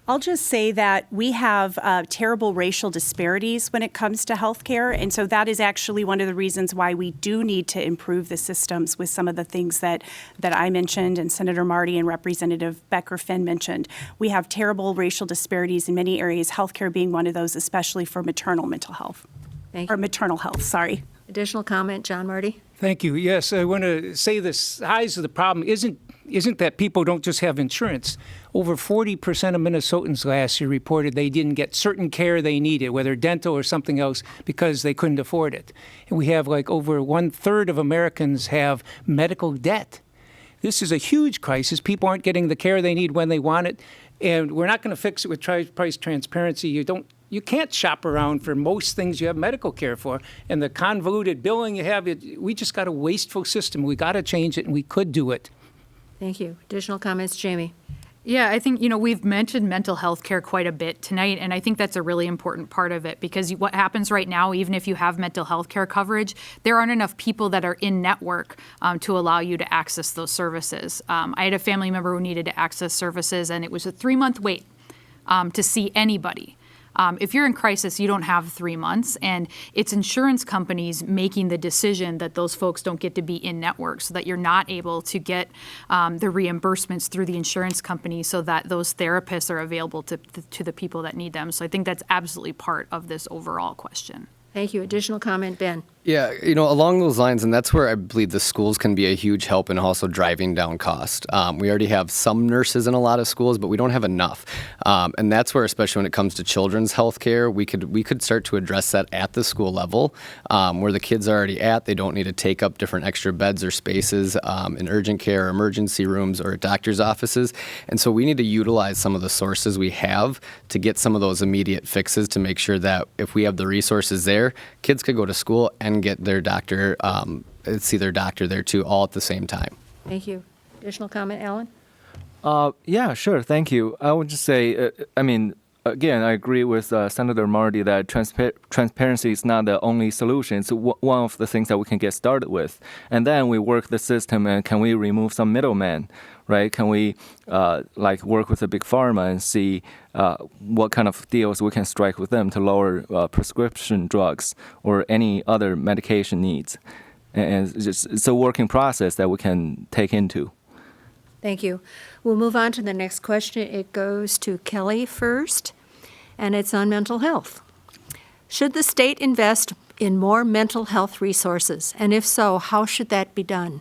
I'll just say that we have terrible racial disparities when it comes to healthcare, and so that is actually one of the reasons why we do need to improve the systems with some of the things that I mentioned and Senator Marty and Representative Becker-Finn mentioned. We have terrible racial disparities in many areas, healthcare being one of those, especially for maternal mental health. Thank you. Or maternal health, sorry. Additional comment, John Marty? Thank you. Yes, I want to say the size of the problem isn't that people don't just have insurance. Over 40% of Minnesotans last year reported they didn't get certain care they needed, whether dental or something else, because they couldn't afford it. And we have like over 1/3 of Americans have medical debt. This is a huge crisis. People aren't getting the care they need when they want it. And we're not going to fix it with price transparency. You can't shop around for most things you have medical care for. And the convoluted billing you have, we just got a wasteful system. We got to change it, and we could do it. Thank you. Additional comments, Jamie? Yeah, I think, we've mentioned mental health care quite a bit tonight, and I think that's a really important part of it because what happens right now, even if you have mental health care coverage, there aren't enough people that are in network to allow you to access those services. I had a family member who needed to access services, and it was a 3-month wait to see anybody. If you're in crisis, you don't have 3 months, and it's insurance companies making the decision that those folks don't get to be in network so that you're not able to get the reimbursements through the insurance company so that those therapists are available to the people that need them. So I think that's absolutely part of this overall question. Thank you. Additional comment, Ben? Yeah, along those lines, and that's where I believe the schools can be a huge help in also driving down cost. We already have some nurses in a lot of schools, but we don't have enough. And that's where, especially when it comes to children's health care, we could start to address that at the school level, where the kids are already at. They don't need to take up different extra beds or spaces in urgent care, or emergency rooms, or doctor's offices. And so we need to utilize some of the sources we have to get some of those immediate fixes to make sure that if we have the resources there, kids could go to school and get their doctor, see their doctor there too, all at the same time. Thank you. Additional comment, Alan? Yeah, sure. Thank you. I would just say, again, I agree with Senator Marty that transparency is not the only solution. It's one of the things that we can get started with. And then we work the system, and can we remove some middlemen, right? Can we work with the big pharma and see what kind of deals we can strike with them to lower prescription drugs or any other medication needs? And it's a working process that we can take into. Thank you. We'll move on to the next question. It goes to Kelly first, and it's on mental health. Should the state invest in more mental health resources? And if so, how should that be done?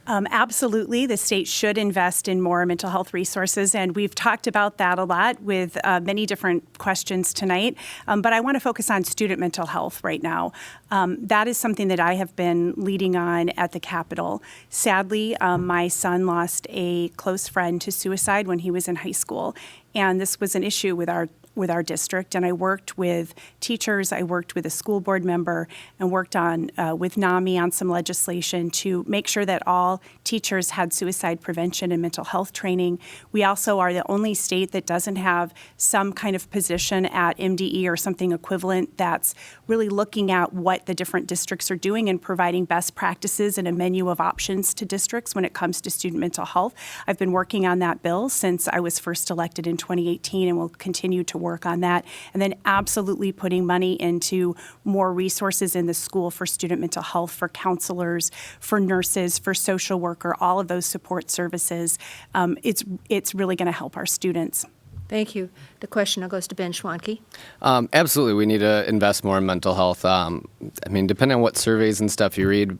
Absolutely. The state should invest in more mental health resources, and we've talked about that a lot with many different questions tonight. But I want to focus on student mental health right now. That is something that I have been leading on at the Capitol. Sadly, my son lost a close friend to suicide when he was in high school, and this was an issue with our district, and I worked with teachers, I worked with a school board member, and worked on with NAMI on some legislation to make sure that all teachers had suicide prevention and mental health training. We also are the only state that doesn't have some kind of position at MDE or something equivalent that's really looking at what the different districts are doing and providing best practices and a menu of options to districts when it comes to student mental health. I've been working on that bill since I was first elected in 2018 and will continue to work on that, and then absolutely putting money into more resources in the school for student mental health, for counselors, for nurses, for social worker, all of those support services. It's really going to help our students. Thank you. The question now goes to Ben Schwanke. Absolutely, we need to invest more in mental health. Depending on what surveys and stuff you read,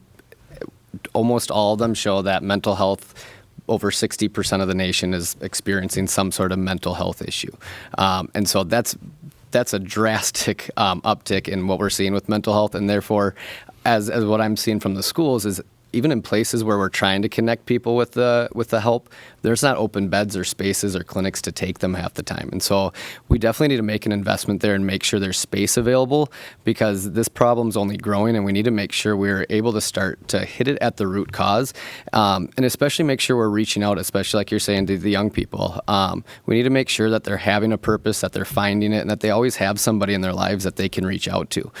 almost all of them show that mental health, over 60% of the nation is experiencing some sort of mental health issue. And so that's a drastic uptick in what we're seeing with mental health. And therefore, as what I'm seeing from the schools is even in places where we're trying to connect people with the help, there's not open beds or spaces or clinics to take them half the time. And so we definitely need to make an investment there and make sure there's space available, because this problem's only growing, and we need to make sure we're able to start to hit it at the root cause, and especially make sure we're reaching out, especially like you're saying, to the young people. We need to make sure that they're having a purpose, that they're finding it, and that they always have somebody in their lives that they can reach out to.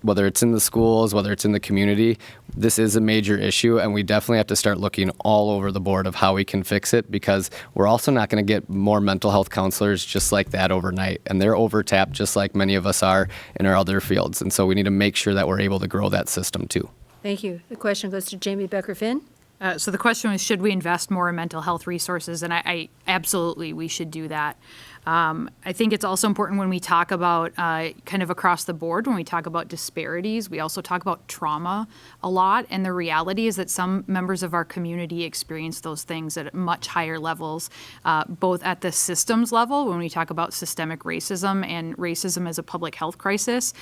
Whether it's in the schools, whether it's in the community, this is a major issue, and we definitely have to start looking all over the board of how we can fix it, because we're also not going to get more mental health counselors just like that overnight, and they're overtapped just like many of us are in our other fields. And so we need to make sure that we're able to grow that system too. Thank you. The question goes to Jamie Becker-Finn. So the question was, should we invest more in mental health resources? And I absolutely, we should do that. I think it's also important when we talk about kind of across the board, when we talk about disparities, we also talk about trauma a lot. And the reality is that some members of our community experience those things at much higher levels, both at the systems level, when we talk about systemic racism and racism as a public health crisis.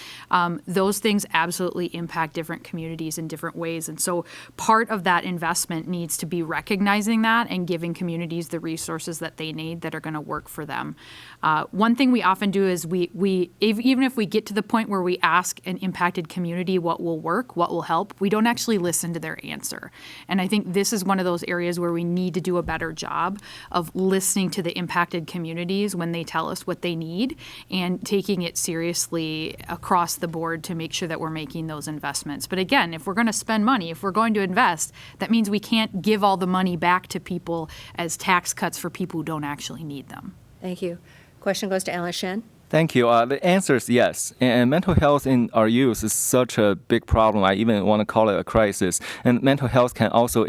Those things absolutely impact different communities in different ways. And so part of that investment needs to be recognizing that and giving communities the resources that they need that are going to work for them. One thing we often do is even if we get to the point where we ask an impacted community what will work, what will help, we don't actually listen to their answer. And I think this is one of those areas where we need to do a better job of listening to the impacted communities when they tell us what they need and taking it seriously across the board to make sure that we're making those investments. But again, if we're going to spend money, if we're going to invest, that means we can't give all the money back to people as tax cuts for people who don't actually need them. Thank you. Question goes to Alan Shen. Thank you. The answer is yes. And mental health in our youth is such a big problem. I even want to call it a crisis. And mental health can also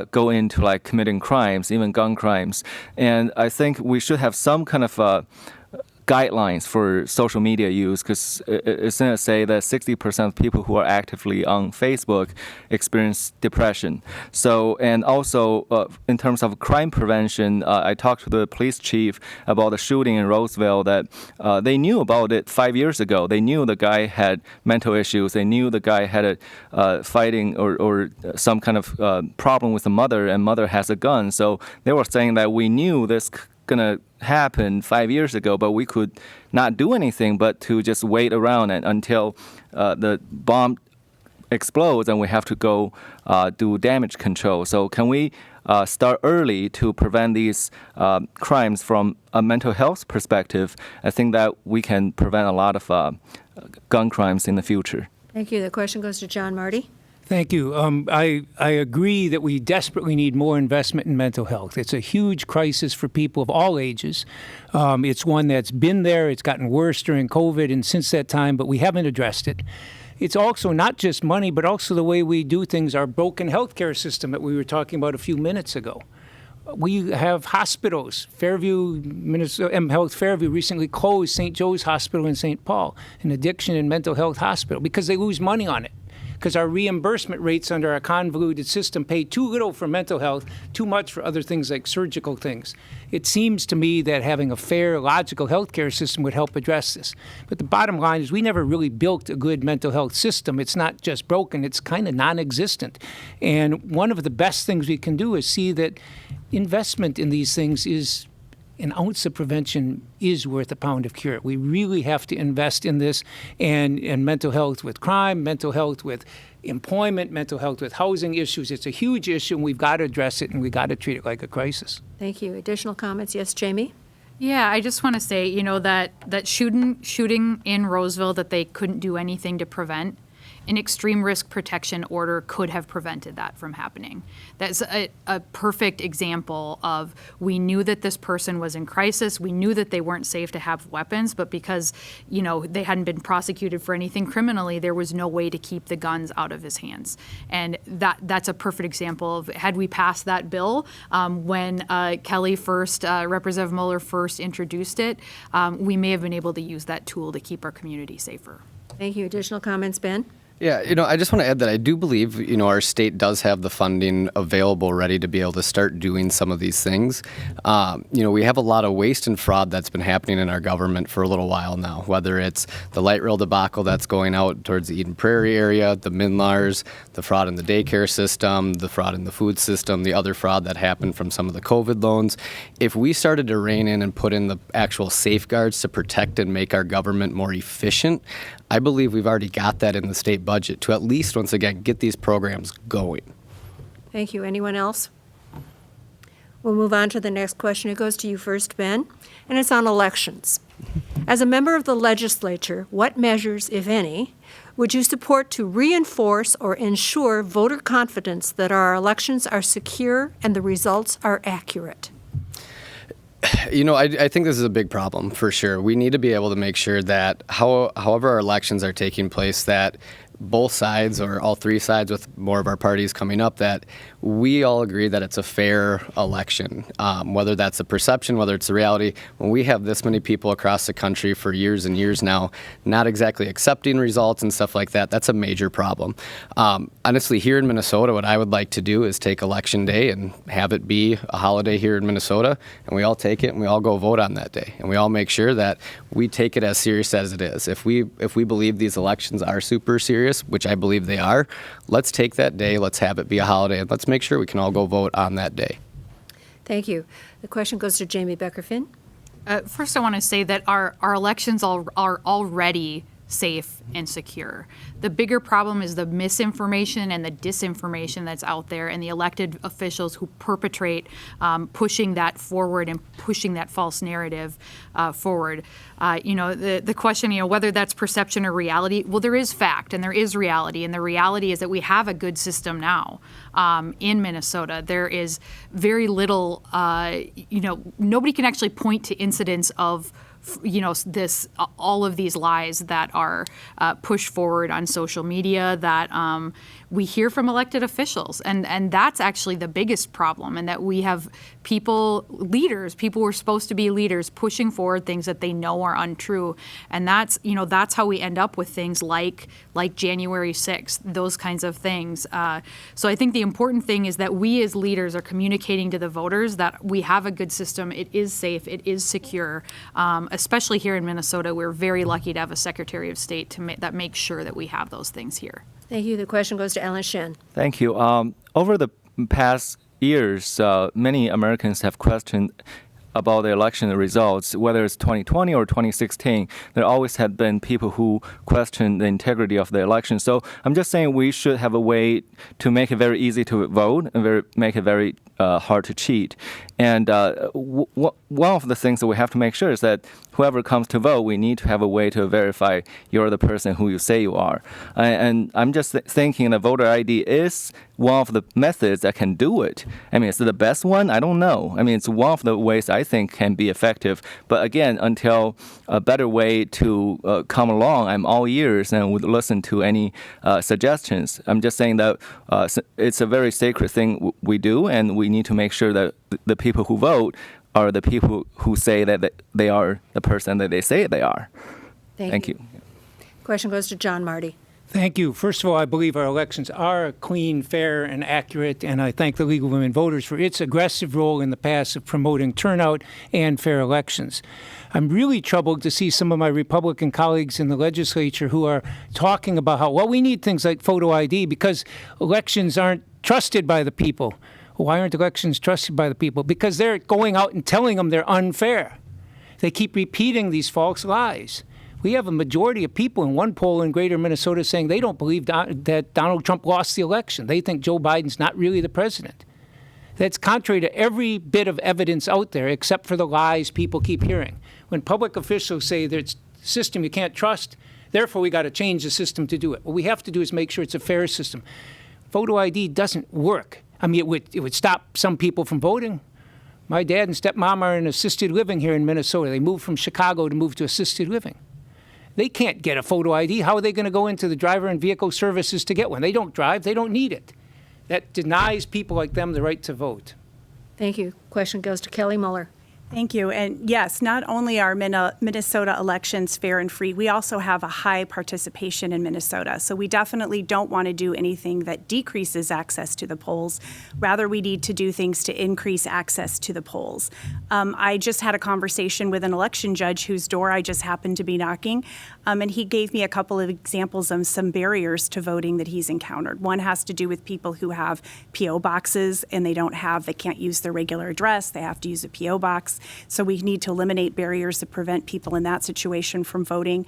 go into like committing crimes, even gun crimes. And I think we should have some kind of guidelines for social media use, because it's going to say that 60% of people who are actively on Facebook experience depression. So, and also in terms of crime prevention, I talked to the police chief about the shooting in Roseville that they knew about it 5 years ago. They knew the guy had mental issues. They knew the guy had a fighting or some kind of problem with the mother, and mother has a gun. So they were saying that we knew this gonna happen 5 years ago, but we could not do anything but to just wait around until the bomb explodes and we have to go do damage control. So can we start early to prevent these crimes from a mental health perspective? I think that we can prevent a lot of gun crimes in the future. Thank you. The question goes to John Marty. Thank you. I agree that we desperately need more investment in mental health. It's a huge crisis for people of all ages. It's one that's been there. It's gotten worse during COVID and since that time, but we haven't addressed it. It's also not just money, but also the way we do things, our broken healthcare system that we were talking about a few minutes ago. We have hospitals. Fairview, Minnesota, M Health Fairview recently closed St. Joe's Hospital in St. Paul, an addiction and mental health hospital, because they lose money on it. Because our reimbursement rates under our convoluted system pay too little for mental health, too much for other things like surgical things. It seems to me that having a fair, logical healthcare system would help address this. But the bottom line is we never really built a good mental health system. It's not just broken, it's kind of non-existent. And one of the best things we can do is see that investment in these things is an ounce of prevention is worth a pound of cure. We really have to invest in this and mental health with crime, mental health with employment, mental health with housing issues. It's a huge issue, and we've got to address it, and we've got to treat it like a crisis. Thank you. Additional comments? Yes, Jamie? Yeah, I just want to say, that shooting in Roseville that they couldn't do anything to prevent, an extreme risk protection order could have prevented that from happening. That's a perfect example of we knew that this person was in crisis. We knew that they weren't safe to have weapons, but because, they hadn't been prosecuted for anything criminally, there was no way to keep the guns out of his hands. And that's a perfect example of, had we passed that bill when Kelly first, Representative Mueller first introduced it, we may have been able to use that tool to keep our community safer. Thank you. Additional comments, Ben? Yeah, I just want to add that I do believe, our state does have the funding available ready to be able to start doing some of these things. We have a lot of waste and fraud that's been happening in our government for a little while now, whether it's the light rail debacle that's going out towards the Eden Prairie area, the Minlars, the fraud in the daycare system, the fraud in the food system, the other fraud that happened from some of the COVID loans. If we started to rein in and put in the actual safeguards to protect and make our government more efficient, I believe we've already got that in the state budget to at least, once again, get these programs going. Thank you. Anyone else? We'll move on to the next question. It goes to you first, Ben, and it's on elections. As a member of the legislature, what measures, if any, would you support to reinforce or ensure voter confidence that our elections are secure and the results are accurate? I think this is a big problem for sure. We need to be able to make sure that however our elections are taking place, that both sides or all three sides with more of our parties coming up, that we all agree that it's a fair election, whether that's a perception, whether it's a reality. When we have this many people across the country for years and years now not exactly accepting results and stuff like that, that's a major problem. Honestly, here in Minnesota, what I would like to do is take Election Day and have it be a holiday here in Minnesota, and we all take it and we all go vote on that day, and we all make sure that we take it as serious as it is. If we believe these elections are super serious, which I believe they are, let's take that day, let's have it be a holiday, and let's make sure we can all go vote on that day. Thank you. The question goes to Jamie Becker-Finn. First, I want to say that our elections are already safe and secure. The bigger problem is the misinformation and the disinformation that's out there, and the elected officials who perpetrate pushing that forward and pushing that false narrative forward. The question, whether that's perception or reality, well, there is fact and there is reality, and the reality is that we have a good system now in Minnesota. There is very little, nobody can actually point to incidents of all of these lies that are pushed forward on social media that we hear from elected officials. And that's actually the biggest problem, and that we have people who are supposed to be leaders pushing forward things that they know are untrue. And that's how we end up with things like January 6th, those kinds of things. So I think the important thing is that we as leaders are communicating to the voters that we have a good system. It is safe. It is secure. Especially here in Minnesota, we're very lucky to have a Secretary of State that makes sure that we have those things here. Thank you. The question goes to Alan Shin. Thank you. Over the past years, many Americans have questioned about the election results, whether it's 2020 or 2016. There always have been people who question the integrity of the election. So I'm just saying we should have a way to make it very easy to vote and make it very hard to cheat. And one of the things that we have to make sure is that whoever comes to vote, we need to have a way to verify you're the person who you say you are. And I'm just thinking that voter ID is one of the methods that can do it. I mean, is it the best one? I don't know. I mean, it's one of the ways I think can be effective. But again, until a better way to come along, I'm all ears and would listen to any suggestions. I'm just saying that it's a very sacred thing we do, and we need to make sure that the people who vote are the people who say that they are the person that they say they are. Thank you. Question goes to John Marty. Thank you. First of all, I believe our elections are clean, fair, and accurate, and I thank the League of Women Voters for its aggressive role in the past of promoting turnout and fair elections. I'm really troubled to see some of my Republican colleagues in the legislature who are talking about how, we need things like photo ID because elections aren't trusted by the people. Why aren't elections trusted by the people? Because they're going out and telling them they're unfair. They keep repeating these false lies. We have a majority of people in one poll in greater Minnesota saying they don't believe that Donald Trump lost the election. They think Joe Biden's not really the president. That's contrary to every bit of evidence out there except for the lies people keep hearing. When public officials say there's a system you can't trust, therefore we got to change the system to do it. What we have to do is make sure it's a fair system. Photo ID doesn't work. I mean, it would stop some people from voting. My dad and stepmom are in assisted living here in Minnesota. They moved from Chicago to move to assisted living. They can't get a photo ID. How are they going to go into the driver and vehicle services to get one? They don't drive. They don't need it. That denies people like them the right to vote. Thank you. Question goes to Kelly Muller. Thank you. And yes, not only are Minnesota elections fair and free, we also have a high participation in Minnesota. So we definitely don't want to do anything that decreases access to the polls. Rather, we need to do things to increase access to the polls. I just had a conversation with an election judge whose door I just happened to be knocking, and he gave me a couple of examples of some barriers to voting that he's encountered. One has to do with people who have P.O. boxes and they can't use their regular address. They have to use a P.O. box. So we need to eliminate barriers that prevent people in that situation from voting.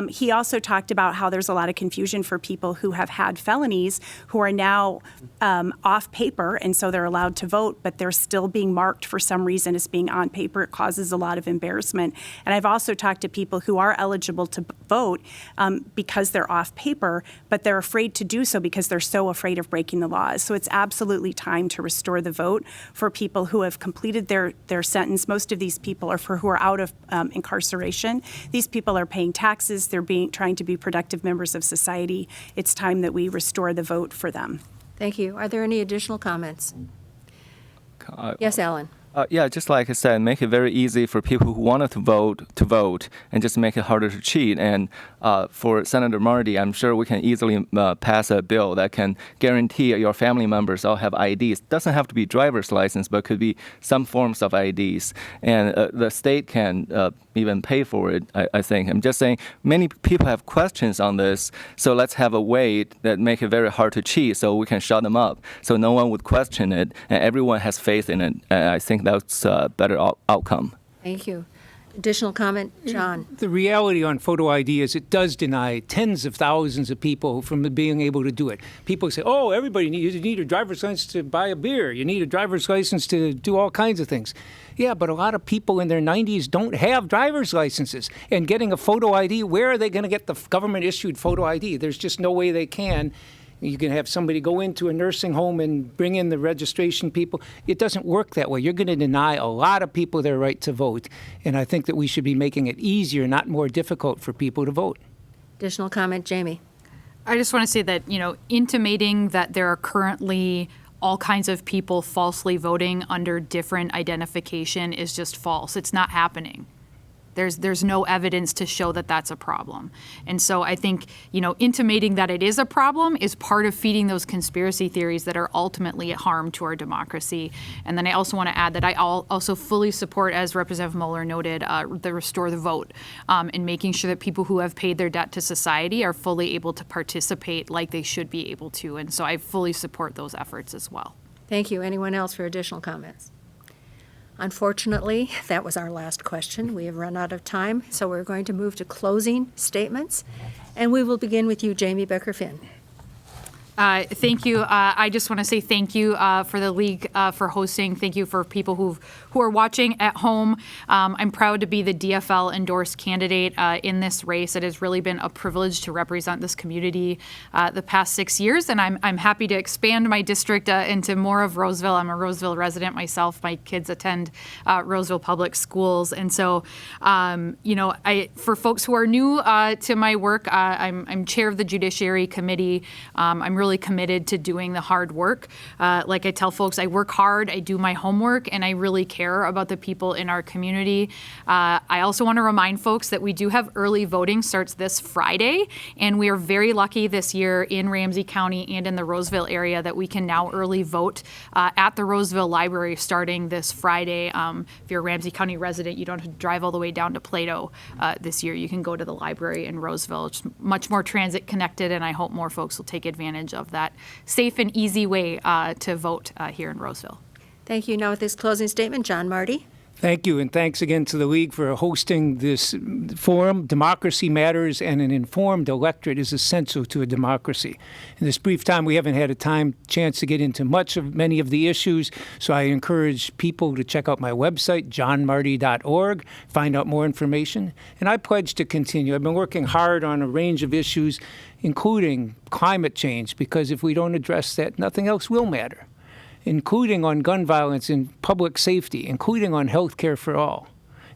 He also talked about how there's a lot of confusion for people who have had felonies who are now off paper, and so they're allowed to vote, but they're still being marked for some reason as being on paper. It causes a lot of embarrassment. And I've also talked to people who are eligible to vote because they're off paper, but they're afraid to do so because they're so afraid of breaking the laws. So it's absolutely time to restore the vote for people who have completed their sentence. Most of these people are who are out of incarceration. These people are paying taxes. They're trying to be productive members of society. It's time that we restore the vote for them. Thank you. Are there any additional comments? Yes, Alan. Yeah, just like I said, make it very easy for people who wanted to vote, and just make it harder to cheat. And for Senator Marty, I'm sure we can easily pass a bill that can guarantee your family members all have IDs. It doesn't have to be driver's license, but could be some forms of IDs. And the state can even pay for it, I think. I'm just saying many people have questions on this, so let's have a way that make it very hard to cheat so we can shut them up, so no one would question it, and everyone has faith in it. And I think that's a better outcome. Thank you. Additional comment, John? The reality on photo ID is it does deny tens of thousands of people from being able to do it. People say, oh, you need a driver's license to buy a beer. You need a driver's license to do all kinds of things. Yeah, but a lot of people in their 90s don't have driver's licenses. And getting a photo ID, where are they going to get the government-issued photo ID? There's just no way they can. You can have somebody go into a nursing home and bring in the registration people. It doesn't work that way. You're going to deny a lot of people their right to vote. And I think that we should be making it easier, not more difficult for people to vote. Additional comment, Jamie? I just want to say that, intimating that there are currently all kinds of people falsely voting under different identification is just false. It's not happening. There's no evidence to show that that's a problem. And so I think, intimating that it is a problem is part of feeding those conspiracy theories that are ultimately a harm to our democracy. And then I also want to add that I also fully support, as Representative Moeller noted, the Restore the Vote, and making sure that people who have paid their debt to society are fully able to participate like they should be able to. And so I fully support those efforts as well. Thank you. Anyone else for additional comments? Unfortunately, that was our last question. We have run out of time, so we're going to move to closing statements. And we will begin with you, Jamie Becker-Finn. Thank you. I just want to say thank you for the League for hosting. Thank you for people who are watching at home. I'm proud to be the DFL endorsed candidate in this race. It has really been a privilege to represent this community the past 6 years, and I'm happy to expand my district into more of Roseville. I'm a Roseville resident myself. My kids attend Roseville Public Schools, and so for folks who are new to my work, I'm chair of the Judiciary Committee. I'm really committed to doing the hard work. Like I tell folks, I work hard, I do my homework, and I really care about the people in our community. I also want to remind folks that we do have early voting starts this Friday, and we are very lucky this year in Ramsey County and in the Roseville area that we can now early vote at the Roseville Library starting this Friday. If you're a Ramsey County resident, you don't have to drive all the way down to Plato this year. You can go to the library in Roseville. It's much more transit connected, and I hope more folks will take advantage of that safe and easy way to vote here in Roseville. Thank you. Now with this closing statement, John Marty. Thank you, and thanks again to the League for hosting this forum. Democracy matters, and an informed electorate is essential to a democracy. In this brief time, we haven't had a chance to get into many of the issues, so I encourage people to check out my website, johnmarty.org, find out more information, and I pledge to continue. I've been working hard on a range of issues, including climate change, because if we don't address that, nothing else will matter, including on gun violence and public safety, including on health care for all,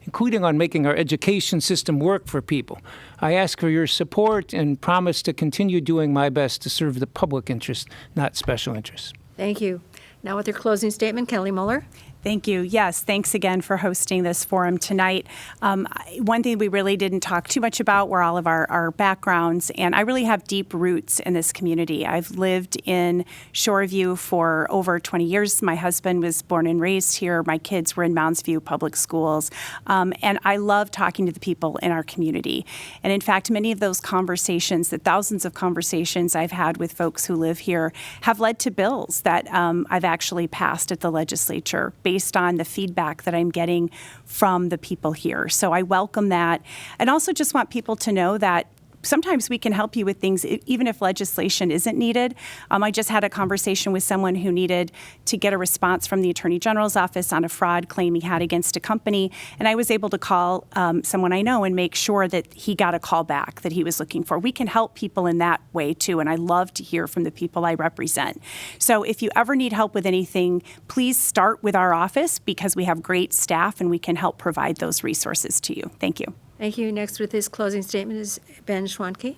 including on making our education system work for people. I ask for your support and promise to continue doing my best to serve the public interest, not special interests. Thank you. Now with your closing statement, Kelly Mueller. Thank you. Yes, thanks again for hosting this forum tonight. One thing we really didn't talk too much about were all of our backgrounds, and I really have deep roots in this community. I've lived in Shoreview for over 20 years. My husband was born and raised here. My kids were in Mounds View Public Schools, and I love talking to the people in our community. And in fact, many of those conversations, the thousands of conversations I've had with folks who live here, have led to bills that I've actually passed at the legislature based on the feedback that I'm getting from the people here. So I welcome that. And also just want people to know that sometimes we can help you with things even if legislation isn't needed. I just had a conversation with someone who needed to get a response from the Attorney General's office on a fraud claim he had against a company, and I was able to call someone I know and make sure that he got a call back that he was looking for. We can help people in that way too, and I love to hear from the people I represent. So if you ever need help with anything, please start with our office because we have great staff and we can help provide those resources to you. Thank you. Thank you. Next with his closing statement is Ben Schwanke.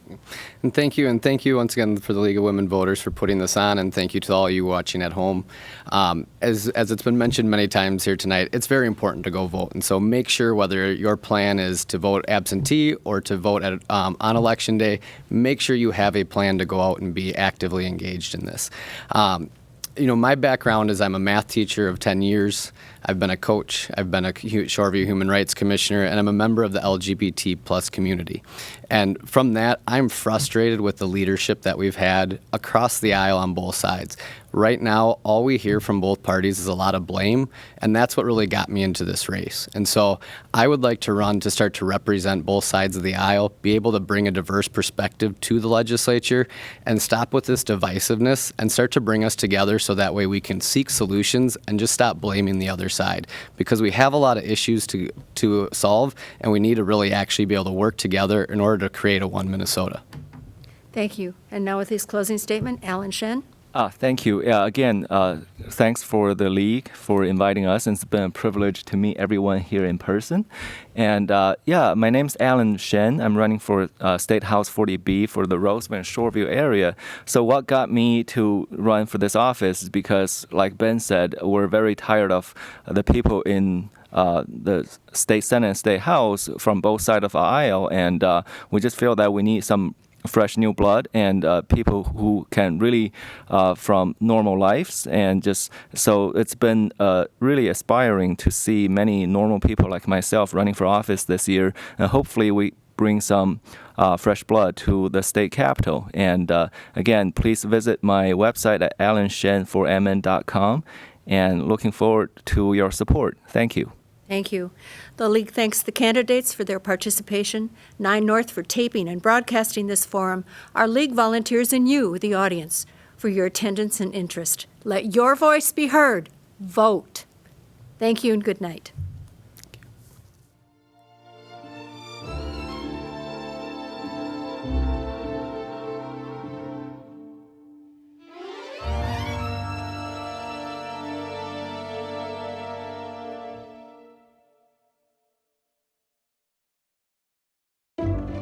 And thank you once again for the League of Women Voters for putting this on, and thank you to all you watching at home. As it's been mentioned many times here tonight, it's very important to go vote, and so make sure whether your plan is to vote absentee or to vote on Election Day, make sure you have a plan to go out and be actively engaged in this. My background is I'm a math teacher of 10 years. I've been a coach. I've been a Shoreview Human Rights Commissioner, and I'm a member of the LGBT plus community. And from that, I'm frustrated with the leadership that we've had across the aisle on both sides. Right now, all we hear from both parties is a lot of blame, and that's what really got me into this race. And so I would like to run to start to represent both sides of the aisle, be able to bring a diverse perspective to the legislature, and stop with this divisiveness and start to bring us together so that way we can seek solutions and just stop blaming the other side. Because we have a lot of issues to solve, and we need to really actually be able to work together in order to create a one Minnesota. Thank you. And now with his closing statement, Alan Shen. Thank you. Again, thanks for the league for inviting us. It's been a privilege to meet everyone here in person. And my name's Alan Shen. I'm running for State House 40B for the Roseman Shoreview area. So what got me to run for this office is because, like Ben said, we're very tired of the people in the state Senate and state House from both sides of the aisle, and we just feel that we need some fresh new blood and people who can really from normal lives, and just so it's been really aspiring to see many normal people like myself running for office this year, and hopefully we bring some fresh blood to the state capitol. And again, please visit my website at alanshen4mn.com, and looking forward to your support. Thank you. Thank you. The League thanks the candidates for their participation, 9 North for taping and broadcasting this forum, our League volunteers, and you, the audience, for your attendance and interest. Let your voice be heard. Vote. Thank you and good night.